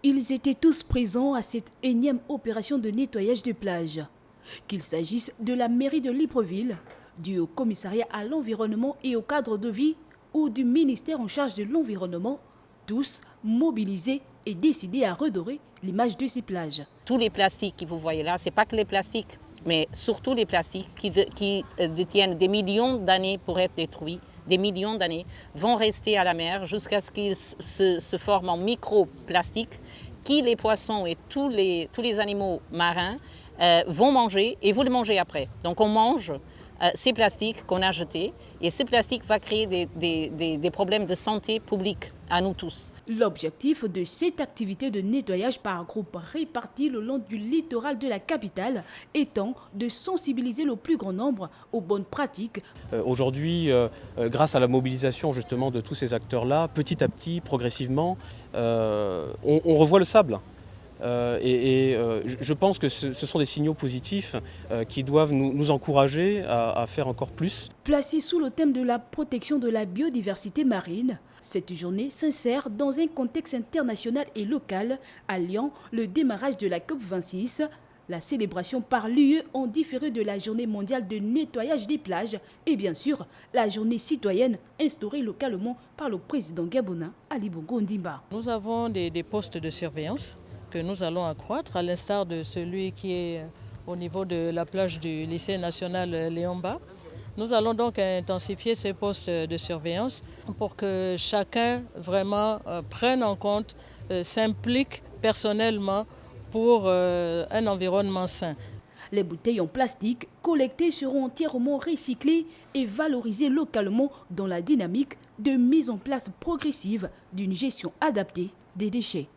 Ils étaient tous présents à cette énième opération de nettoyage de plage. Qu'il s'agisse de la mairie de Libreville, du Haut Commissariat à l'environnement et au cadre de vie ou du ministère en charge de l'environnement, tous mobilisés et décidés à redorer l'image de ces plages. Tous les plastiques que vous voyez là, ce n'est pas que les plastiques, mais surtout les plastiques qui détiennent des millions d'années pour être détruits, des millions d'années, vont rester à la mer jusqu'à ce qu'ils se forment en microplastiques qui les poissons et tous les animaux marins vont manger et vous le mangez après. Donc on mange ces plastiques qu'on a jetés et ces plastiques vont créer des problèmes de santé publique à nous tous. L'objectif de cette activité de nettoyage par groupe réparti le long du littoral de la capitale étant de sensibiliser le plus grand nombre aux bonnes pratiques. Aujourd'hui, grâce à la mobilisation justement de tous ces acteurs-là, petit à petit, progressivement, on revoit le sable. Je pense que ce sont des signaux positifs qui doivent nous encourager à faire encore plus. Placée sous le thème de la protection de la biodiversité marine, cette journée s'insère dans un contexte international et local alliant le démarrage de la COP26, la célébration par l'UE en différé de la journée mondiale de nettoyage des plages et bien sûr la journée citoyenne instaurée localement par le président gabonais Ali Bongo Ondimba. Nous avons des postes de surveillance que nous allons accroître, à l'instar de celui qui est au niveau de la plage du lycée national Léomba. Nous allons donc intensifier ces postes de surveillance pour que chacun vraiment prenne en compte, s'implique personnellement pour un environnement sain. Les bouteilles en plastique collectées seront entièrement recyclées et valorisées localement dans la dynamique de mise en place progressive d'une gestion adaptée des déchets.